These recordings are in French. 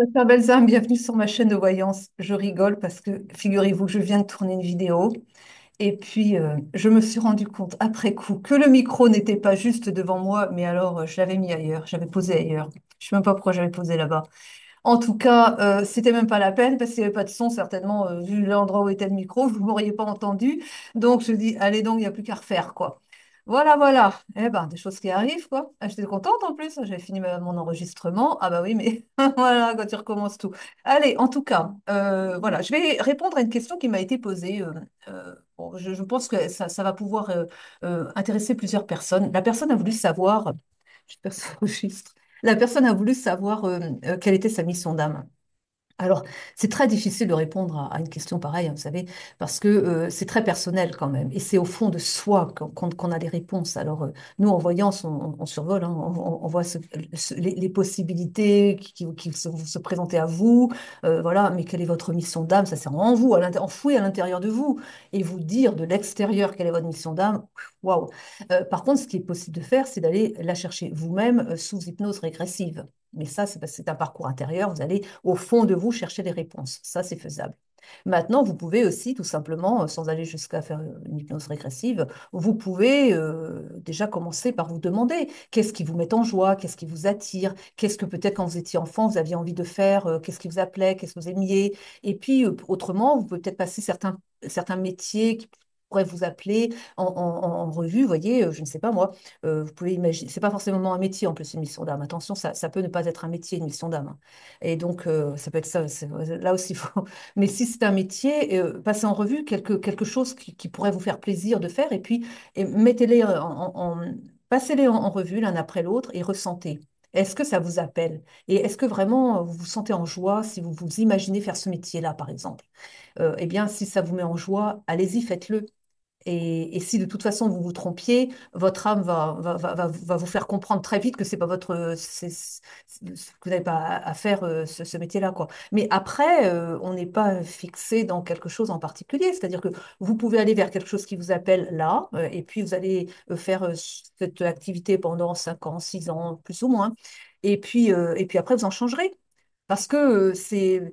Dr Belzam, bienvenue sur ma chaîne de voyance. Je rigole parce que figurez-vous que je viens de tourner une vidéo et puis je me suis rendu compte après coup que le micro n'était pas juste devant moi, mais alors je l'avais mis ailleurs, j'avais posé ailleurs. Je sais même pas pourquoi j'avais posé là-bas. En tout cas, c'était même pas la peine parce qu'il n'y avait pas de son certainement vu l'endroit où était le micro, vous m'auriez pas entendu. Donc je dis allez donc, il n'y a plus qu'à refaire quoi. Voilà, voilà. Eh ben, des choses qui arrivent, quoi. Ah, j'étais contente en plus. J'avais fini mon enregistrement. Ah bah oui, mais voilà, quand tu recommences tout. Allez, en tout cas, voilà, je vais répondre à une question qui m'a été posée. Bon, je pense que ça va pouvoir intéresser plusieurs personnes. La personne a voulu savoir, j'espère que ça enregistre. La personne a voulu savoir quelle était sa mission d'âme. Alors, c'est très difficile de répondre à une question pareille, hein, vous savez, parce que c'est très personnel quand même. Et c'est au fond de soi qu'on a les réponses. Alors, nous, en voyance, on survole, hein, on voit les possibilités qui se présentaient à vous. Voilà, mais quelle est votre mission d'âme? Ça sert en vous, enfoui à l'intérieur de vous. Et vous dire de l'extérieur quelle est votre mission d'âme, waouh. Par contre, ce qui est possible de faire, c'est d'aller la chercher vous-même sous hypnose régressive. Mais ça, c'est parce que c'est un parcours intérieur. Vous allez au fond de vous chercher des réponses. Ça, c'est faisable. Maintenant, vous pouvez aussi, tout simplement, sans aller jusqu'à faire une hypnose régressive, vous pouvez déjà commencer par vous demander qu'est-ce qui vous met en joie, qu'est-ce qui vous attire, qu'est-ce que peut-être quand vous étiez enfant, vous aviez envie de faire, qu'est-ce qui vous appelait, qu'est-ce que vous aimiez. Et puis, autrement, vous pouvez peut-être passer certains métiers qui pourraient vous appeler en revue, vous voyez, je ne sais pas moi, vous pouvez imaginer, c'est pas forcément un métier en plus, une mission d'âme. Attention, ça peut ne pas être un métier, une mission d'âme, hein. Et donc, ça peut être ça, là aussi, il faut. Mais si c'est un métier, passez en revue quelque chose qui pourrait vous faire plaisir de faire, et puis mettez-les passez-les en revue l'un après l'autre et ressentez. Est-ce que ça vous appelle? Et est-ce que vraiment vous vous sentez en joie si vous vous imaginez faire ce métier-là, par exemple? Eh bien, si ça vous met en joie, allez-y, faites-le. Et si de toute façon vous vous trompiez, votre âme va vous faire comprendre très vite que c'est pas votre, que vous n'avez pas à faire ce métier-là, quoi. Mais après, on n'est pas fixé dans quelque chose en particulier. C'est-à-dire que vous pouvez aller vers quelque chose qui vous appelle là, et puis vous allez faire cette activité pendant 5 ans, 6 ans, plus ou moins. Et puis après, vous en changerez. Parce que c'est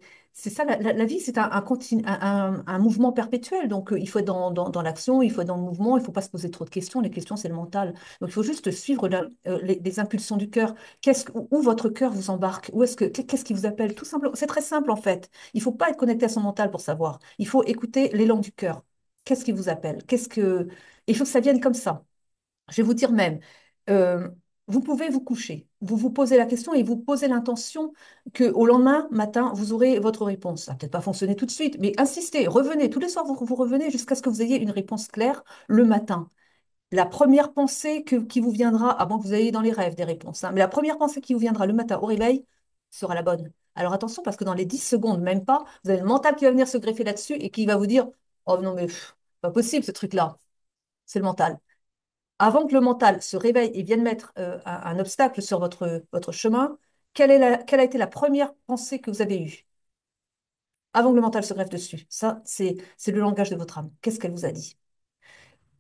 ça, la vie, c'est un mouvement perpétuel. Donc, il faut être dans l'action, il faut être dans le mouvement, il ne faut pas se poser trop de questions. Les questions, c'est le mental. Donc, il faut juste suivre les impulsions du cœur. Où votre cœur vous embarque? Qu'est-ce qui vous appelle? Tout simplement. C'est très simple, en fait. Il ne faut pas être connecté à son mental pour savoir. Il faut écouter l'élan du cœur. Qu'est-ce qui vous appelle? Il faut que ça vienne comme ça. Je vais vous dire même, euh, vous pouvez vous coucher, vous vous posez la question et vous posez l'intention que au lendemain matin, vous aurez votre réponse. Ça va peut-être pas fonctionner tout de suite, mais insistez, revenez. Tous les soirs, vous revenez jusqu'à ce que vous ayez une réponse claire le matin. La première pensée qui vous viendra, avant que vous ayez dans les rêves des réponses, hein, mais la première pensée qui vous viendra le matin au réveil sera la bonne. Alors attention, parce que dans les 10 secondes, même pas, vous avez le mental qui va venir se greffer là-dessus et qui va vous dire, oh non, mais pas possible ce truc-là. C'est le mental. Avant que le mental se réveille et vienne mettre un obstacle sur votre chemin, quelle a été la première pensée que vous avez eue avant que le mental se greffe dessus? Ça, c'est le langage de votre âme. Qu'est-ce qu'elle vous a dit?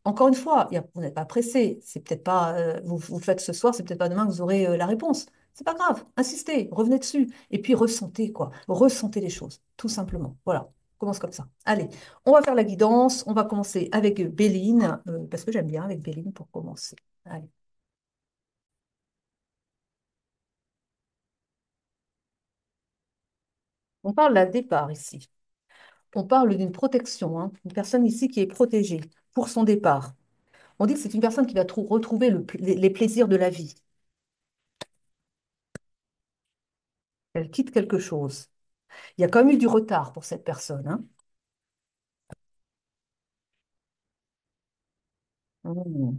Encore une fois, vous n'êtes pas pressé. C'est peut-être pas, vous le faites ce soir, c'est peut-être pas demain que vous aurez la réponse. C'est pas grave. Insistez, revenez dessus. Et puis ressentez, quoi. Ressentez les choses, tout simplement. Voilà. On commence comme ça. Allez, on va faire la guidance. On va commencer avec Béline, parce que j'aime bien avec Béline pour commencer. Allez. On parle d'un départ ici. On parle d'une protection, hein. Une personne ici qui est protégée pour son départ. On dit que c'est une personne qui va retrouver les plaisirs de la vie. Elle quitte quelque chose. Il y a quand même eu du retard pour cette personne, hein. Hmm.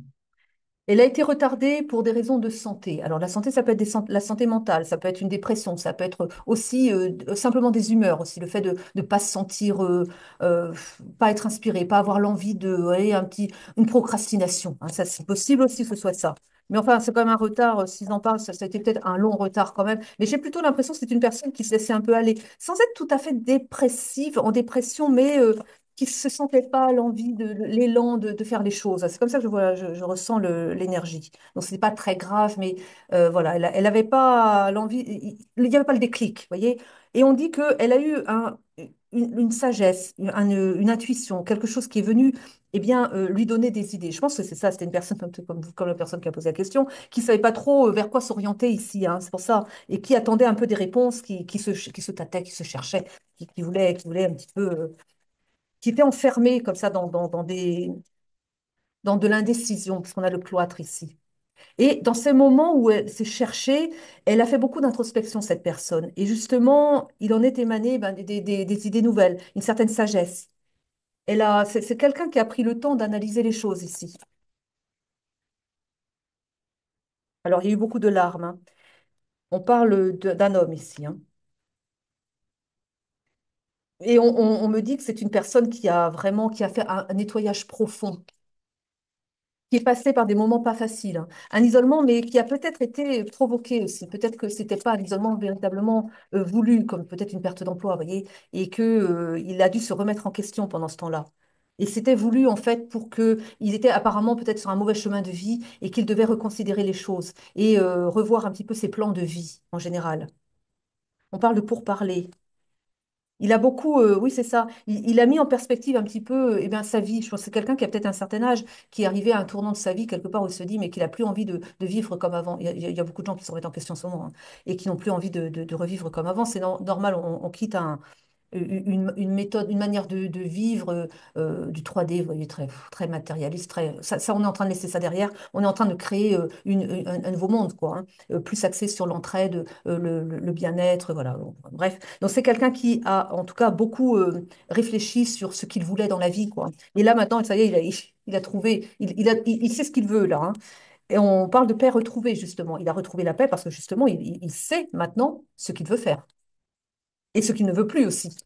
Elle a été retardée pour des raisons de santé. Alors la santé, ça peut être la santé mentale, ça peut être une dépression, ça peut être aussi simplement des humeurs aussi, le fait de ne pas se sentir, euh, pas être inspiré, pas avoir l'envie de, ouais, une procrastination, hein. Ça, c'est possible aussi que ce soit ça. Mais enfin, c'est quand même un retard, s'ils en parlent, ça a été peut-être un long retard quand même. Mais j'ai plutôt l'impression que c'est une personne qui se laissait un peu aller, sans être tout à fait dépressive, en dépression, mais qui se sentait pas l'envie l'élan de faire les choses. C'est comme ça que je ressens l'énergie. Donc c'est pas très grave, mais voilà, elle avait pas l'envie, il n'y avait pas le déclic, vous voyez. Et on dit qu'elle a eu une sagesse, une intuition, quelque chose qui est venu, eh bien, lui donner des idées. Je pense que c'est ça. C'était une personne comme la personne qui a posé la question, qui savait pas trop vers quoi s'orienter ici. Hein, c'est pour ça, et qui attendait un peu des réponses, qui se tâtait, qui se cherchait, qui voulait un petit peu qui était enfermée comme ça dans de l'indécision, parce qu'on a le cloître ici. Et dans ces moments où elle s'est cherchée, elle a fait beaucoup d'introspection, cette personne. Et justement, il en est émané ben, des idées nouvelles, une certaine sagesse. C'est quelqu'un qui a pris le temps d'analyser les choses ici. Alors, il y a eu beaucoup de larmes. Hein. On parle d'un homme ici. Hein. Et on me dit que c'est une personne qui a fait un nettoyage profond qui est passé par des moments pas faciles. Hein. Un isolement, mais qui a peut-être été provoqué aussi. Peut-être que c'était pas un isolement véritablement voulu, comme peut-être une perte d'emploi, vous voyez, et que, il a dû se remettre en question pendant ce temps-là. Et c'était voulu, en fait, pour que il était apparemment peut-être sur un mauvais chemin de vie et qu'il devait reconsidérer les choses et revoir un petit peu ses plans de vie en général. On parle de pourparler. Il a beaucoup, oui, c'est ça. Il a mis en perspective un petit peu, eh bien, sa vie. Je pense que c'est quelqu'un qui a peut-être un certain âge, qui est arrivé à un tournant de sa vie, quelque part où il se dit, mais qu'il n'a plus envie de vivre comme avant. Il y a beaucoup de gens qui se remettent en question en ce moment, hein, et qui n'ont plus envie de revivre comme avant. C'est normal, on quitte une méthode, une manière de vivre du 3D, vous voyez, très matérialiste, ça, on est en train de laisser ça derrière. On est en train de créer un nouveau monde, quoi, hein, plus axé sur l'entraide, le bien-être, voilà. Bon, bref, donc c'est quelqu'un qui a, en tout cas, beaucoup réfléchi sur ce qu'il voulait dans la vie, quoi. Et là, maintenant, ça y est, il a trouvé, il sait ce qu'il veut, là. Hein. Et on parle de paix retrouvée, justement. Il a retrouvé la paix parce que, justement, il sait maintenant ce qu'il veut faire et ce qu'il ne veut plus aussi.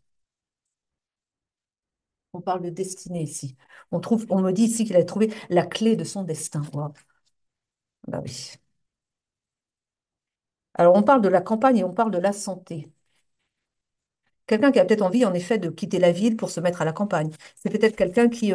On parle de destinée ici. On me dit ici qu'il a trouvé la clé de son destin. Wow. Bah oui. Alors, on parle de la campagne et on parle de la santé. Quelqu'un qui a peut-être envie, en effet, de quitter la ville pour se mettre à la campagne. C'est peut-être quelqu'un qui,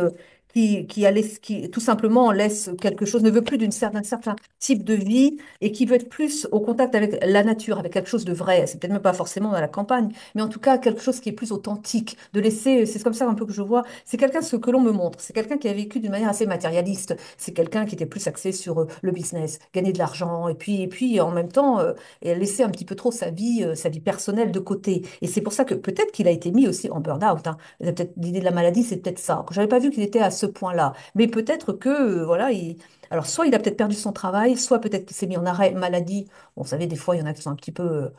tout simplement, laisse quelque chose, ne veut plus d'un certain type de vie et qui veut être plus au contact avec la nature, avec quelque chose de vrai. C'est peut-être même pas forcément dans la campagne, mais en tout cas, quelque chose qui est plus authentique, de laisser, c'est comme ça un peu que je vois. C'est quelqu'un, ce que l'on me montre, c'est quelqu'un qui a vécu d'une manière assez matérialiste. C'est quelqu'un qui était plus axé sur le business, gagner de l'argent, et puis, en même temps, et laisser un petit peu trop sa vie personnelle de côté. Et c'est pour ça que peut-être qu'il a été mis aussi en burn-out. Hein. Peut-être l'idée de la maladie, c'est peut-être ça. Je n'avais pas vu qu'il était à ce point-là. Mais peut-être que, voilà, alors soit il a peut-être perdu son travail, soit peut-être qu'il s'est mis en arrêt maladie. Bon, vous savez, des fois, il y en a qui sont un petit peu...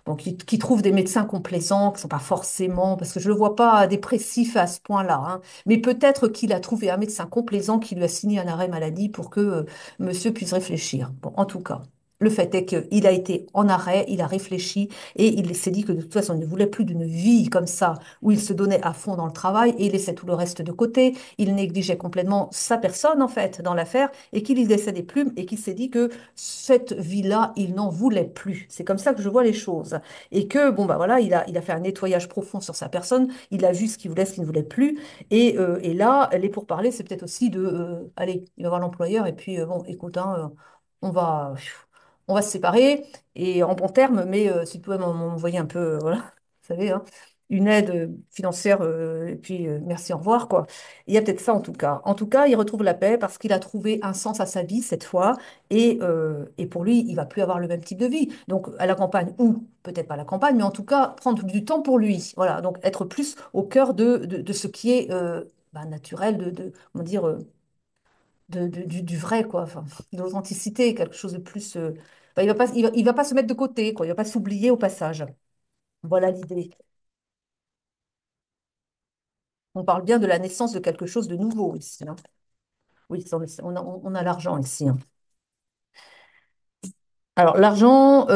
bon, qui trouvent des médecins complaisants, qui ne sont pas forcément, parce que je ne le vois pas dépressif à ce point-là, hein. Mais peut-être qu'il a trouvé un médecin complaisant qui lui a signé un arrêt maladie pour que monsieur puisse réfléchir. Bon, en tout cas. Le fait est qu'il a été en arrêt, il a réfléchi et il s'est dit que de toute façon, il ne voulait plus d'une vie comme ça, où il se donnait à fond dans le travail et il laissait tout le reste de côté. Il négligeait complètement sa personne, en fait, dans l'affaire et qu'il y laissait des plumes et qu'il s'est dit que cette vie-là, il n'en voulait plus. C'est comme ça que je vois les choses. Et que, bon, bah voilà, il a fait un nettoyage profond sur sa personne, il a vu ce qu'il voulait, ce qu'il ne voulait plus. Et là, les pourparlers, c'est peut-être aussi allez, il va voir l'employeur et puis, bon, écoute, hein, on va on va se séparer et en bons termes, mais si tu pouvais m'envoyer un peu, voilà, vous savez, hein, une aide financière, et puis merci, au revoir, quoi. Il y a peut-être ça en tout cas. En tout cas, il retrouve la paix parce qu'il a trouvé un sens à sa vie cette fois et pour lui, il va plus avoir le même type de vie. Donc à la campagne ou peut-être pas à la campagne, mais en tout cas prendre du temps pour lui. Voilà, donc être plus au cœur de ce qui est bah, naturel, comment dire, du vrai, quoi, enfin, de l'authenticité, quelque chose de plus. Enfin, il va pas se mettre de côté, quoi, il va pas s'oublier au passage. Voilà l'idée. On parle bien de la naissance de quelque chose de nouveau ici. Hein. Oui, on a l'argent ici. Hein. Alors, l'argent,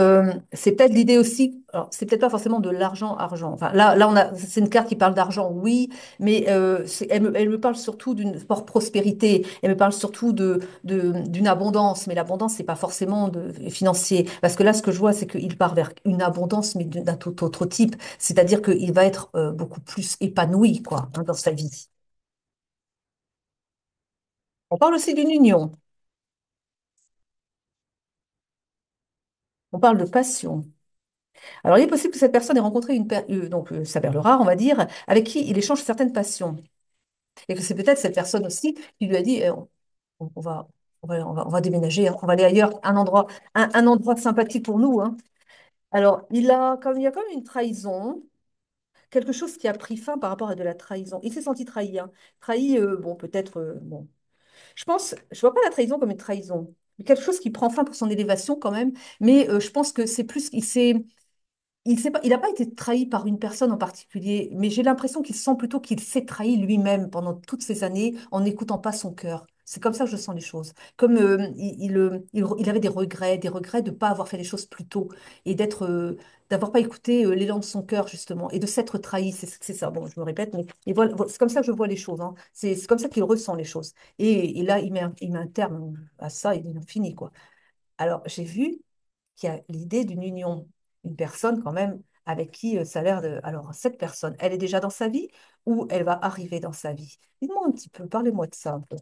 c'est peut-être l'idée aussi. Alors, c'est peut-être pas forcément de l'argent, argent. Enfin, là, c'est une carte qui parle d'argent, oui, mais elle me parle surtout d'une prospérité. Elle me parle surtout d'une abondance. Mais l'abondance, c'est pas forcément financier. Parce que là, ce que je vois, c'est qu'il part vers une abondance, mais d'un tout autre type. C'est-à-dire qu'il va être beaucoup plus épanoui, quoi, hein, dans sa vie. On parle aussi d'une union. On parle de passion. Alors, il est possible que cette personne ait rencontré sa perle rare, on va dire, avec qui il échange certaines passions. Et que c'est peut-être cette personne aussi qui lui a dit, on va, on va déménager, hein, on va aller ailleurs, un endroit sympathique pour nous, hein. Alors, il y a comme une trahison, quelque chose qui a pris fin par rapport à de la trahison. Il s'est senti trahi, hein. Trahi, bon, peut-être, bon. Je vois pas la trahison comme une trahison. Quelque chose qui prend fin pour son élévation quand même, mais je pense que c'est plus, il n'a pas été trahi par une personne en particulier, mais j'ai l'impression qu'il sent plutôt qu'il s'est trahi lui-même pendant toutes ces années en n'écoutant pas son cœur. C'est comme ça que je sens les choses. Comme il avait des regrets de ne pas avoir fait les choses plus tôt et d'avoir pas écouté l'élan de son cœur justement et de s'être trahi. C'est ça. Bon, je me répète, mais et voilà, c'est comme ça que je vois les choses, hein. C'est comme ça qu'il ressent les choses. Et là, il met un terme à ça, il en finit quoi. Alors, j'ai vu qui a l'idée d'une union, une personne quand même avec qui ça a l'air de... Alors, cette personne, elle est déjà dans sa vie ou elle va arriver dans sa vie? Dites-moi un petit peu, parlez-moi de ça un peu.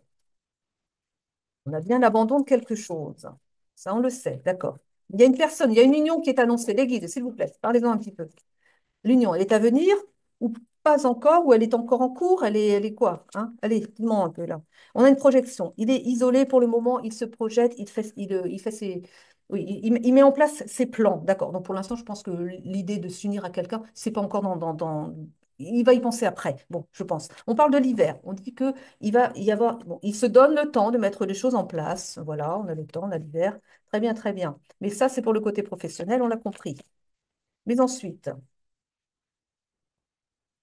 On a bien l'abandon de quelque chose. Ça, on le sait, d'accord. Il y a une personne, il y a une union qui est annoncée. Les guides, s'il vous plaît, parlez-en un petit peu. L'union, elle est à venir ou pas encore, ou elle est encore en cours, elle est quoi, hein? Allez, dis-moi un peu là. On a une projection. Il est isolé pour le moment, il se projette, il fait ses... Oui, il met en place ses plans, d'accord. Donc pour l'instant, je pense que l'idée de s'unir à quelqu'un, c'est pas encore Il va y penser après, bon, je pense. On parle de l'hiver. On dit que il va y avoir... Bon, il se donne le temps de mettre les choses en place. Voilà, on a le temps, on a l'hiver. Très bien, très bien. Mais ça, c'est pour le côté professionnel, on l'a compris. Mais ensuite...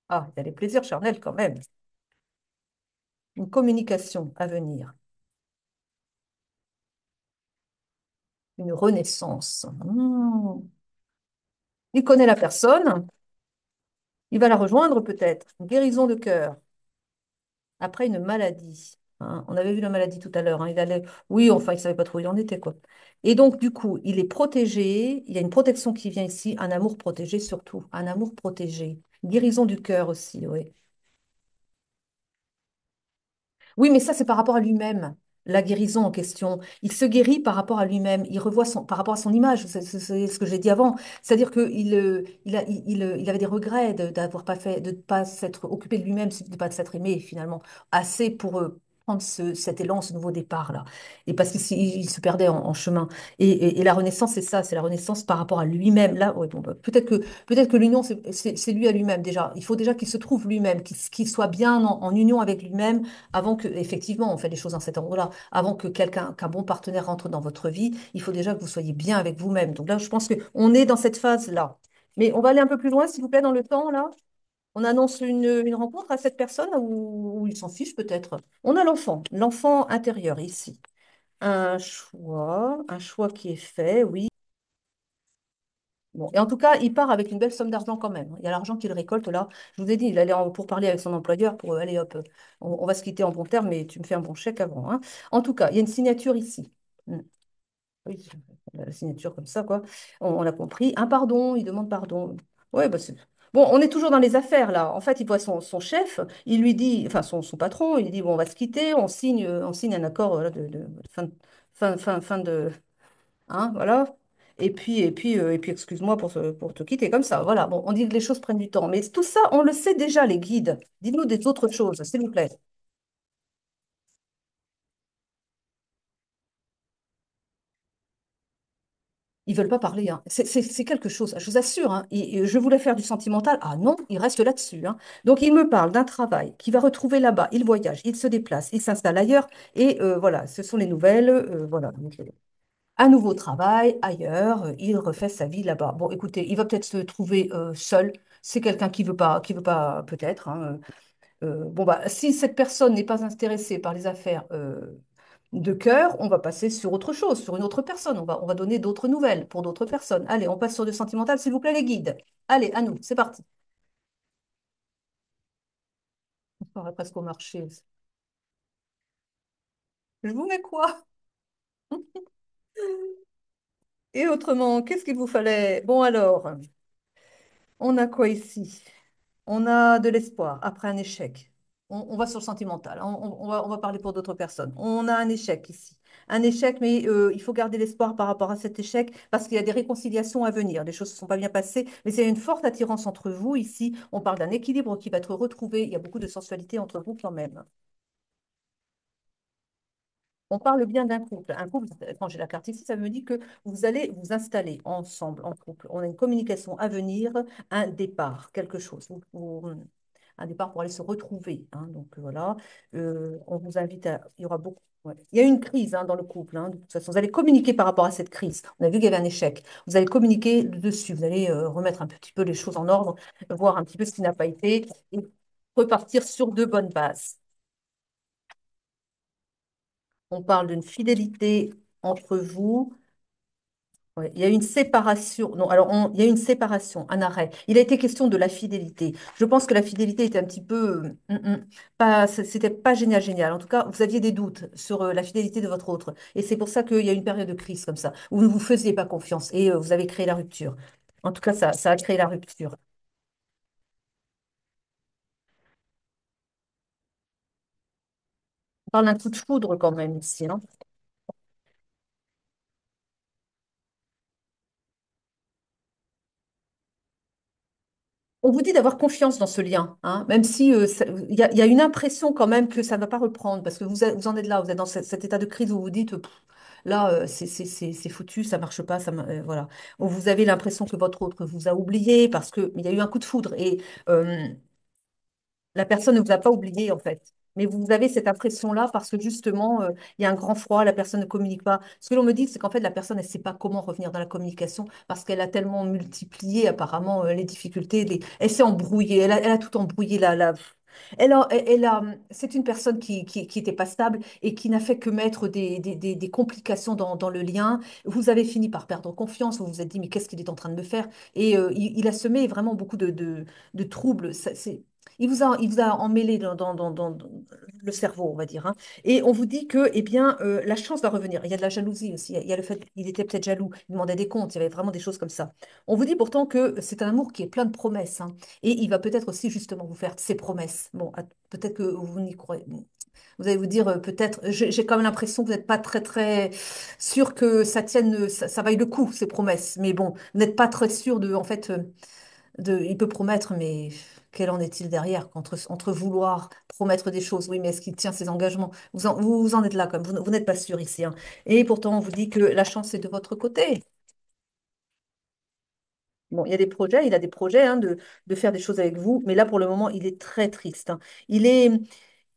Ah, il y a les plaisirs charnels quand même. Une communication à venir, une renaissance. Il connaît la personne, il va la rejoindre peut-être. Une guérison de cœur après une maladie, hein. On avait vu la maladie tout à l'heure, hein. Il allait, oui, enfin, il savait pas trop où il en était, quoi. Et donc, du coup, il est protégé. Il y a une protection qui vient ici, un amour protégé surtout, un amour protégé. Guérison du cœur aussi, oui. Oui, mais ça, c'est par rapport à lui-même, la guérison en question. Il se guérit par rapport à lui-même, il revoit par rapport à son image, c'est ce que j'ai dit avant. C'est-à-dire qu'il avait des regrets d'avoir pas fait, de ne pas s'être occupé de lui-même, de ne pas s'être aimé finalement, assez pour prendre cet élan, ce nouveau départ-là. Et parce qu'il se perdait en chemin. Et la renaissance, c'est ça, c'est la renaissance par rapport à lui-même. Là, ouais, bon, bah, peut-être que l'union, c'est lui à lui-même déjà. Il faut déjà qu'il se trouve lui-même, qu'il soit bien en union avec lui-même avant que, effectivement, on fait les choses dans cet ordre-là, avant que qu'un bon partenaire rentre dans votre vie, il faut déjà que vous soyez bien avec vous-même. Donc là, je pense qu'on est dans cette phase-là. Mais on va aller un peu plus loin, s'il vous plaît, dans le temps, là. On annonce une rencontre à cette personne ou il s'en fiche peut-être. On a l'enfant intérieur ici. Un choix qui est fait, oui. Bon. Et en tout cas, il part avec une belle somme d'argent quand même. Il y a l'argent qu'il récolte là. Je vous ai dit, il allait pour parler avec son employeur pour aller hop, on va se quitter en bon terme, mais tu me fais un bon chèque avant, hein. En tout cas, il y a une signature ici. Hmm. Oui, la signature comme ça, quoi. On l'a compris. Un pardon, il demande pardon. Ouais, bah bon, on est toujours dans les affaires là. En fait, il voit son chef, il lui dit, enfin son patron, il dit bon, on va se quitter, on signe un accord de fin de, hein, voilà. Et puis excuse-moi pour te quitter comme ça. Voilà, bon, on dit que les choses prennent du temps. Mais tout ça, on le sait déjà, les guides. Dites-nous des autres choses, s'il vous plaît. Ils veulent pas parler, hein. C'est quelque chose, je vous assure, hein. Et je voulais faire du sentimental. Ah non, il reste là-dessus, hein. Donc, il me parle d'un travail qu'il va retrouver là-bas. Il voyage, il se déplace, il s'installe ailleurs. Et voilà, ce sont les nouvelles. Voilà. Un nouveau travail ailleurs, il refait sa vie là-bas. Bon, écoutez, il va peut-être se trouver seul. C'est quelqu'un qui veut pas peut-être, hein. Bon, bah, si cette personne n'est pas intéressée par les affaires de cœur, on va passer sur autre chose, sur une autre personne. On va donner d'autres nouvelles pour d'autres personnes. Allez, on passe sur du sentimental, s'il vous plaît, les guides. Allez, à nous, c'est parti. On paraît presque au marché. Je vous mets quoi? Et autrement, qu'est-ce qu'il vous fallait? Bon, alors, on a quoi ici? On a de l'espoir après un échec. on va sur le sentimental, hein. On va parler pour d'autres personnes. On a un échec ici. Un échec, mais il faut garder l'espoir par rapport à cet échec parce qu'il y a des réconciliations à venir. Les choses ne se sont pas bien passées, mais il y a une forte attirance entre vous ici. On parle d'un équilibre qui va être retrouvé. Il y a beaucoup de sensualité entre vous quand même. On parle bien d'un couple. Un couple, quand j'ai la carte ici, ça me dit que vous allez vous installer ensemble en couple. On a une communication à venir, un départ, quelque chose. Un départ pour aller se retrouver, hein. Donc voilà. On vous invite à. Il y aura beaucoup. Ouais. Il y a une crise, hein, dans le couple, hein, de toute façon. Vous allez communiquer par rapport à cette crise. On a vu qu'il y avait un échec. Vous allez communiquer dessus. Vous allez remettre un petit peu les choses en ordre, voir un petit peu ce qui n'a pas été et repartir sur de bonnes bases. On parle d'une fidélité entre vous. Ouais, il y a une séparation. Non, alors il y a une séparation, un arrêt. Il a été question de la fidélité. Je pense que la fidélité était un petit peu, pas, c'était pas génial, génial. En tout cas, vous aviez des doutes sur la fidélité de votre autre, et c'est pour ça qu'il y a une période de crise comme ça où vous ne vous faisiez pas confiance et vous avez créé la rupture. En tout cas, ça a créé la rupture. On parle d'un coup de foudre quand même ici, hein. On vous dit d'avoir confiance dans ce lien, hein, même si il y a une impression quand même que ça ne va pas reprendre, parce que vous en êtes là, vous êtes dans cet état de crise où vous vous dites, là, c'est foutu, ça marche pas, voilà. Où vous avez l'impression que votre autre vous a oublié, parce que il y a eu un coup de foudre, et euh, la personne ne vous a pas oublié, en fait. Mais vous avez cette impression-là parce que justement, il y a un grand froid, la personne ne communique pas. Ce que l'on me dit, c'est qu'en fait, la personne, elle ne sait pas comment revenir dans la communication parce qu'elle a tellement multiplié apparemment les difficultés. Elle s'est embrouillée, elle a tout embrouillé. C'est une personne qui était pas stable et qui n'a fait que mettre des complications dans le lien. Vous avez fini par perdre confiance, vous vous êtes dit, mais qu'est-ce qu'il est en train de me faire? Et il a semé vraiment beaucoup de troubles. Il vous a emmêlé dans le cerveau, on va dire, hein. Et on vous dit que, eh bien, la chance va revenir. Il y a de la jalousie aussi. Il y a le fait qu'il était peut-être jaloux. Il demandait des comptes. Il y avait vraiment des choses comme ça. On vous dit pourtant que c'est un amour qui est plein de promesses, hein. Et il va peut-être aussi justement vous faire ses promesses. Bon, peut-être que vous n'y croyez. Bon. Vous allez vous dire peut-être. J'ai quand même l'impression que vous n'êtes pas très très sûr que ça tienne, ça vaille le coup ces promesses. Mais bon, vous n'êtes pas très sûr de, en fait. Il peut promettre, mais quel en est-il derrière? Entre vouloir promettre des choses, oui, mais est-ce qu'il tient ses engagements? Vous en êtes là, comme vous n'êtes pas sûr ici, hein. Et pourtant, on vous dit que la chance est de votre côté. Bon, il a des projets, hein, de faire des choses avec vous, mais là, pour le moment, il est très triste, hein. Il est,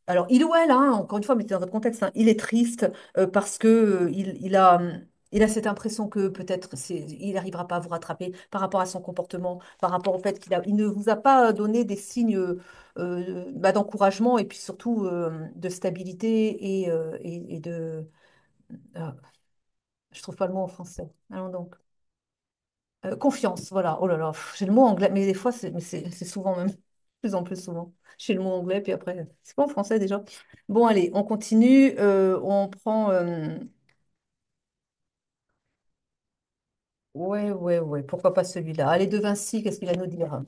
alors, il ou elle, hein, encore une fois, mettez dans votre contexte, hein, il est triste parce que il a cette impression que peut-être il n'arrivera pas à vous rattraper par rapport à son comportement, par rapport au fait il ne vous a pas donné des signes d'encouragement et puis surtout de stabilité et de... ah, je trouve pas le mot en français. Allons donc. Confiance, voilà. Oh là là, j'ai le mot anglais, mais des fois, c'est souvent même, de plus en plus souvent. J'ai le mot anglais, puis après, c'est pas en français déjà. Bon, allez, on continue. On prend. Ouais, ouais, ouais, pourquoi pas celui-là? Allez, De Vinci, qu'est-ce qu'il va nous dire?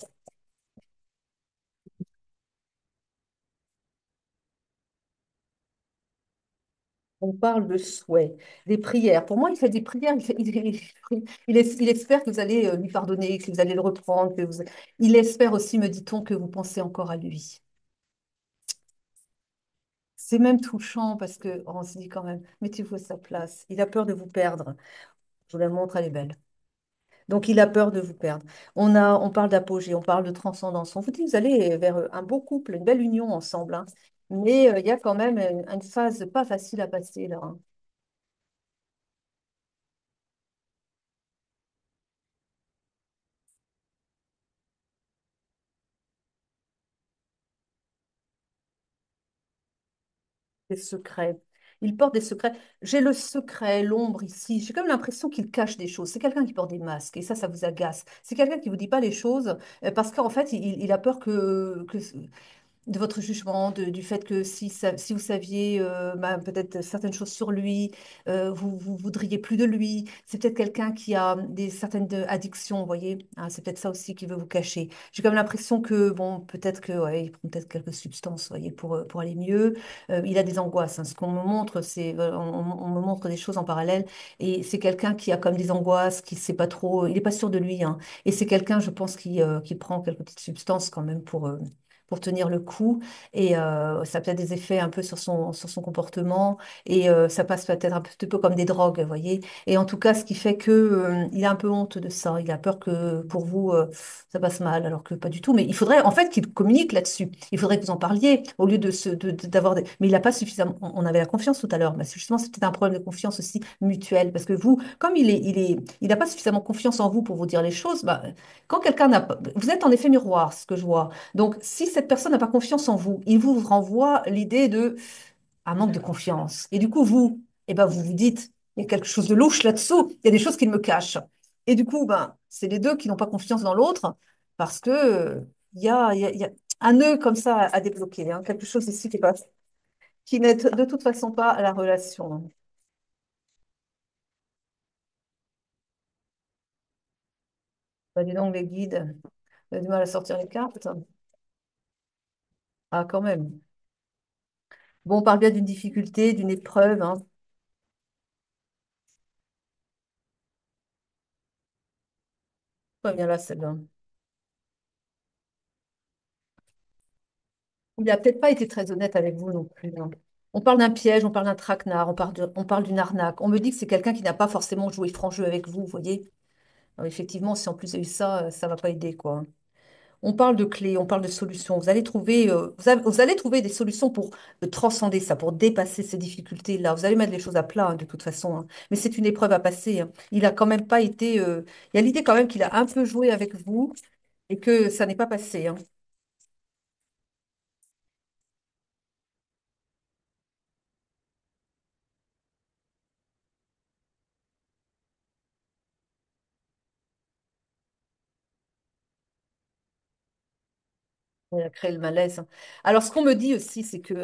On parle de souhaits, des prières. Pour moi, il fait des prières. Il espère que vous allez lui pardonner, que vous allez le reprendre. Il espère aussi, me dit-on, que vous pensez encore à lui. C'est même touchant parce que on se dit quand même, mettez-vous à sa place. Il a peur de vous perdre. Je vous la montre, elle est belle. Donc, il a peur de vous perdre. On parle d'apogée, on parle de transcendance. On vous dit, vous allez vers un beau couple, une belle union ensemble, hein. Mais il y a quand même une phase pas facile à passer là, hein. Des secrets. Il porte des secrets. J'ai le secret, l'ombre ici. J'ai comme l'impression qu'il cache des choses. C'est quelqu'un qui porte des masques et ça vous agace. C'est quelqu'un qui vous dit pas les choses parce qu'en fait, il a peur de votre jugement, du fait que si vous saviez bah, peut-être certaines choses sur lui, vous voudriez plus de lui. C'est peut-être quelqu'un qui a certaines addictions, vous voyez. Ah, c'est peut-être ça aussi qui veut vous cacher. J'ai comme l'impression que, bon, peut-être que, ouais, il prend peut-être quelques substances, vous voyez, pour aller mieux. Il a des angoisses, hein. Ce qu'on me montre, on me montre des choses en parallèle. Et c'est quelqu'un qui a comme des angoisses, qui sait pas trop, il n'est pas sûr de lui, hein. Et c'est quelqu'un, je pense, qui prend quelques petites substances quand même pour tenir le coup. Et ça a peut-être des effets un peu sur son comportement. Et ça passe peut-être un petit peu comme des drogues, vous voyez. Et en tout cas, ce qui fait que, il a un peu honte de ça. Il a peur que pour vous, ça passe mal, alors que pas du tout. Mais il faudrait en fait qu'il communique là-dessus. Il faudrait que vous en parliez au lieu d'avoir des... Mais il n'a pas suffisamment... On avait la confiance tout à l'heure. Mais justement, c'est peut-être un problème de confiance aussi mutuelle. Parce que vous, comme il n'a pas suffisamment confiance en vous pour vous dire les choses, bah, quand quelqu'un n'a pas... Vous êtes en effet miroir, ce que je vois. Donc, si cette personne n'a pas confiance en vous, il vous renvoie l'idée de un manque de confiance. Et du coup, vous, eh ben, vous vous dites, il y a quelque chose de louche là-dessous, il y a des choses qu'il me cache. Et du coup, ben, c'est les deux qui n'ont pas confiance dans l'autre parce que il y a un nœud comme ça à débloquer, hein, quelque chose ici qui n'aide de toute façon pas à la relation. Bah, dis donc, les guides, vous avez du mal à sortir les cartes. Ah, quand même. Bon, on parle bien d'une difficulté, d'une épreuve, hein. Pas bien là, celle-là. Il n'a peut-être pas été très honnête avec vous non plus, hein. On parle d'un piège, on parle d'un traquenard, on parle d'une arnaque. On me dit que c'est quelqu'un qui n'a pas forcément joué franc jeu avec vous, vous voyez. Alors, effectivement, si en plus il y a eu ça, ça va pas aider, quoi. On parle de clés, on parle de solutions. Vous allez trouver, vous allez trouver des solutions pour transcender ça, pour dépasser ces difficultés-là. Vous allez mettre les choses à plat, hein, de toute façon, hein. Mais c'est une épreuve à passer, hein. Il a quand même pas été. Il y a l'idée quand même qu'il a un peu joué avec vous et que ça n'est pas passé, hein. Il a créé le malaise, hein. Alors, ce qu'on me dit aussi, c'est que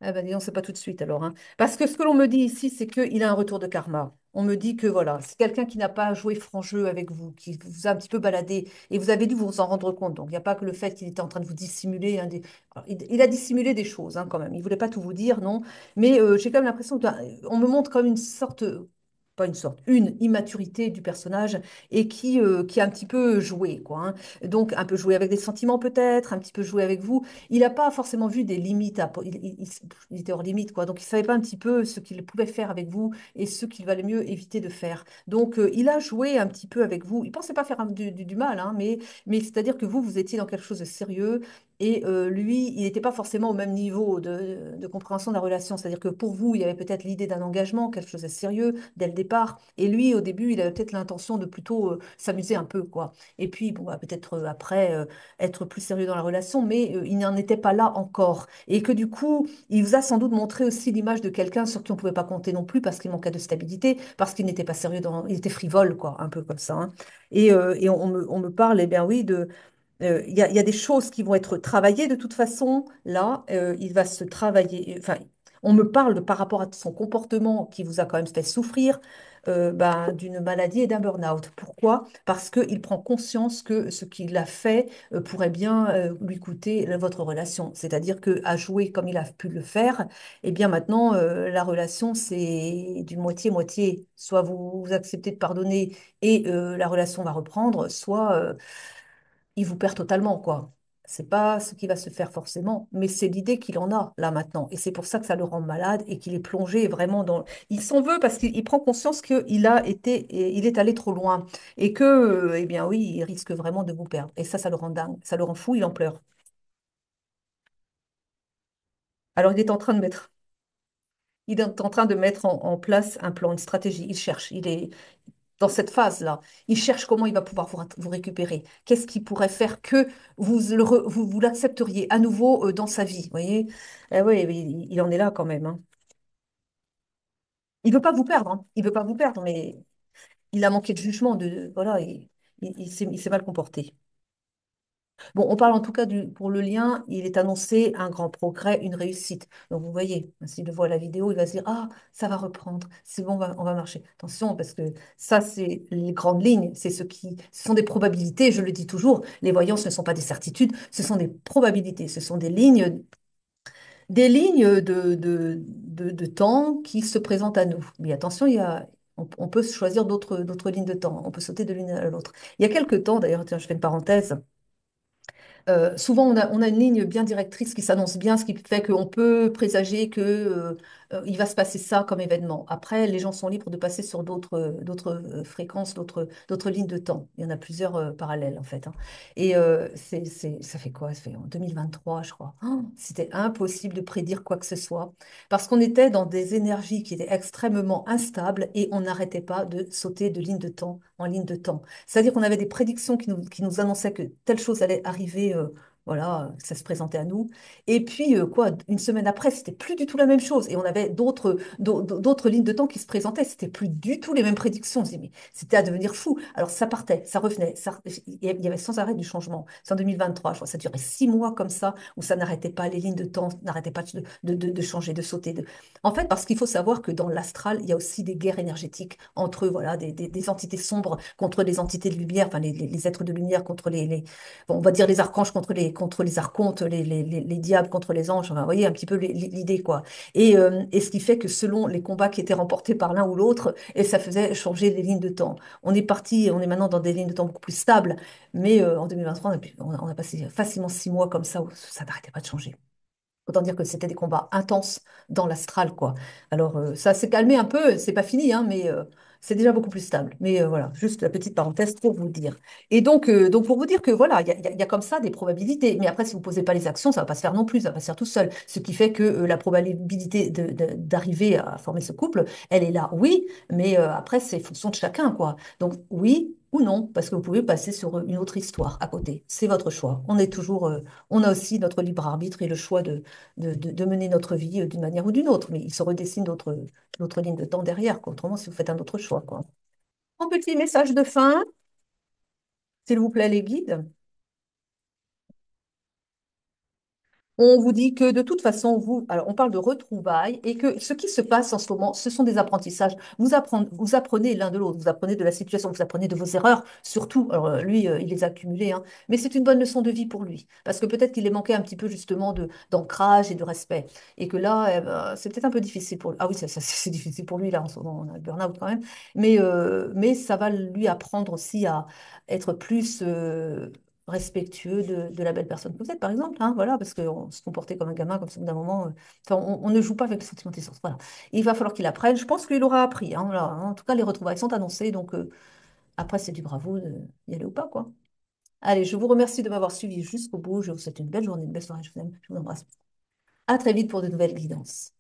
ah ben, disons, c'est pas tout de suite alors, hein. Parce que ce que l'on me dit ici, c'est qu'il a un retour de karma. On me dit que voilà, c'est quelqu'un qui n'a pas joué franc jeu avec vous, qui vous a un petit peu baladé, et vous avez dû vous en rendre compte. Donc, il n'y a pas que le fait qu'il était en train de vous dissimuler, hein, Alors, il a dissimulé des choses, hein, quand même. Il voulait pas tout vous dire, non. Mais j'ai quand même l'impression qu'on me montre comme une sorte, pas une sorte, une immaturité du personnage et qui a un petit peu joué, quoi, hein. Donc, un peu joué avec des sentiments peut-être, un petit peu joué avec vous. Il n'a pas forcément vu des limites. Il était hors limite, quoi. Donc, il ne savait pas un petit peu ce qu'il pouvait faire avec vous et ce qu'il valait mieux éviter de faire. Donc, il a joué un petit peu avec vous. Il ne pensait pas faire du mal, hein, mais c'est-à-dire que vous étiez dans quelque chose de sérieux. Et lui, il n'était pas forcément au même niveau de compréhension de la relation. C'est-à-dire que pour vous, il y avait peut-être l'idée d'un engagement, quelque chose de sérieux dès le départ. Et lui, au début, il avait peut-être l'intention de plutôt s'amuser un peu, quoi. Et puis, bon, bah, peut-être après, être plus sérieux dans la relation, mais il n'en était pas là encore. Et que du coup, il vous a sans doute montré aussi l'image de quelqu'un sur qui on ne pouvait pas compter non plus parce qu'il manquait de stabilité, parce qu'il n'était pas sérieux il était frivole, quoi, un peu comme ça, hein. Et on me parle, eh bien oui, il y a des choses qui vont être travaillées de toute façon. Là, il va se travailler. Enfin, on me parle par rapport à son comportement qui vous a quand même fait souffrir, ben, d'une maladie et d'un burn-out. Pourquoi? Parce qu'il prend conscience que ce qu'il a fait pourrait bien lui coûter votre relation. C'est-à-dire qu'à jouer comme il a pu le faire, eh bien maintenant, la relation, c'est du moitié-moitié. Soit vous acceptez de pardonner et la relation va reprendre, soit il vous perd totalement, quoi. C'est pas ce qui va se faire forcément, mais c'est l'idée qu'il en a là maintenant. Et c'est pour ça que ça le rend malade et qu'il est plongé vraiment dans... Il s'en veut parce qu'il prend conscience qu'il a été, il est allé trop loin et que, eh bien oui, il risque vraiment de vous perdre. Et ça le rend dingue, ça le rend fou, il en pleure. Alors il est en train de mettre en place un plan, une stratégie. Il cherche, il est dans cette phase-là. Il cherche comment il va pouvoir vous récupérer. Qu'est-ce qui pourrait faire que vous l'accepteriez à nouveau dans sa vie, vous voyez? Eh oui, il en est là quand même, hein. Il veut pas vous perdre, hein. Il veut pas vous perdre, mais il a manqué de jugement, voilà, il s'est mal comporté. Bon, on parle en tout cas pour le lien, il est annoncé un grand progrès, une réussite. Donc vous voyez, s'il le voit à la vidéo, il va se dire, ah, ça va reprendre, c'est bon, on va marcher. Attention, parce que ça, c'est les grandes lignes, c'est ce sont des probabilités, je le dis toujours, les voyances ne sont pas des certitudes, ce sont des probabilités, ce sont des lignes de temps qui se présentent à nous. Mais attention, on peut choisir d'autres lignes de temps, on peut sauter de l'une à l'autre. Il y a quelques temps, d'ailleurs, tiens, je fais une parenthèse, souvent, on a une ligne bien directrice qui s'annonce bien, ce qui fait qu'on peut présager que, il va se passer ça comme événement. Après, les gens sont libres de passer sur d'autres fréquences, d'autres lignes de temps. Il y en a plusieurs parallèles, en fait, hein. Et ça fait quoi? Ça fait en 2023, je crois. Oh, c'était impossible de prédire quoi que ce soit, parce qu'on était dans des énergies qui étaient extrêmement instables et on n'arrêtait pas de sauter de ligne de temps en ligne de temps. C'est-à-dire qu'on avait des prédictions qui nous annonçaient que telle chose allait arriver, voilà, ça se présentait à nous. Et puis, quoi, une semaine après, c'était plus du tout la même chose. Et on avait d'autres lignes de temps qui se présentaient. C'était plus du tout les mêmes prédictions. On se dit, mais c'était à devenir fou. Alors, ça partait, ça revenait. Il y avait sans arrêt du changement. C'est en 2023, je crois. Ça durait 6 mois comme ça, où ça n'arrêtait pas, les lignes de temps n'arrêtaient pas de changer, de sauter. En fait, parce qu'il faut savoir que dans l'astral, il y a aussi des guerres énergétiques entre voilà, des entités sombres contre les entités de lumière, enfin les êtres de lumière contre bon, on va dire les archanges contre les archontes, les diables contre les anges. Enfin, vous voyez un petit peu l'idée, quoi. Et ce qui fait que selon les combats qui étaient remportés par l'un ou l'autre, et ça faisait changer les lignes de temps. On est maintenant dans des lignes de temps beaucoup plus stables, mais en 2023, on a passé facilement 6 mois comme ça où ça n'arrêtait pas de changer. Autant dire que c'était des combats intenses dans l'astral, quoi. Alors, ça s'est calmé un peu, c'est pas fini, hein, mais c'est déjà beaucoup plus stable. Mais voilà, juste la petite parenthèse pour vous dire. Et donc pour vous dire que voilà, il y a comme ça des probabilités. Mais après, si vous posez pas les actions, ça va pas se faire non plus, ça va pas se faire tout seul. Ce qui fait que la probabilité d'arriver à former ce couple, elle est là, oui, mais après, c'est fonction de chacun, quoi. Donc, oui ou non, parce que vous pouvez passer sur une autre histoire à côté. C'est votre choix. On a aussi notre libre arbitre et le choix de mener notre vie d'une manière ou d'une autre, mais il se redessine d'autres lignes de temps derrière, quoi. Autrement, si vous faites un autre choix, quoi. Un petit message de fin, s'il vous plaît, les guides. On vous dit que de toute façon, alors on parle de retrouvailles et que ce qui se passe en ce moment, ce sont des apprentissages. Vous apprenez l'un de l'autre, vous apprenez de la situation, vous apprenez de vos erreurs, surtout. Alors lui, il les a accumulées, hein, mais c'est une bonne leçon de vie pour lui, parce que peut-être qu'il est manqué un petit peu justement d'ancrage et de respect, et que là, c'est peut-être un peu difficile pour lui. Ah oui, c'est difficile pour lui là en ce moment, on a le burn-out quand même, mais ça va lui apprendre aussi à être plus respectueux de la belle personne que vous êtes, par exemple, hein, voilà, parce qu'on se comportait comme un gamin, comme ça, au bout d'un moment, enfin, on ne joue pas avec le sentiment des autres, voilà. Il va falloir qu'il apprenne, je pense qu'il aura appris, hein, voilà, hein. En tout cas, les retrouvailles sont annoncées, donc après, c'est du bravo d'y aller ou pas, quoi. Allez, je vous remercie de m'avoir suivi jusqu'au bout, je vous souhaite une belle journée, une belle soirée, je vous aime, je vous embrasse. À très vite pour de nouvelles guidances.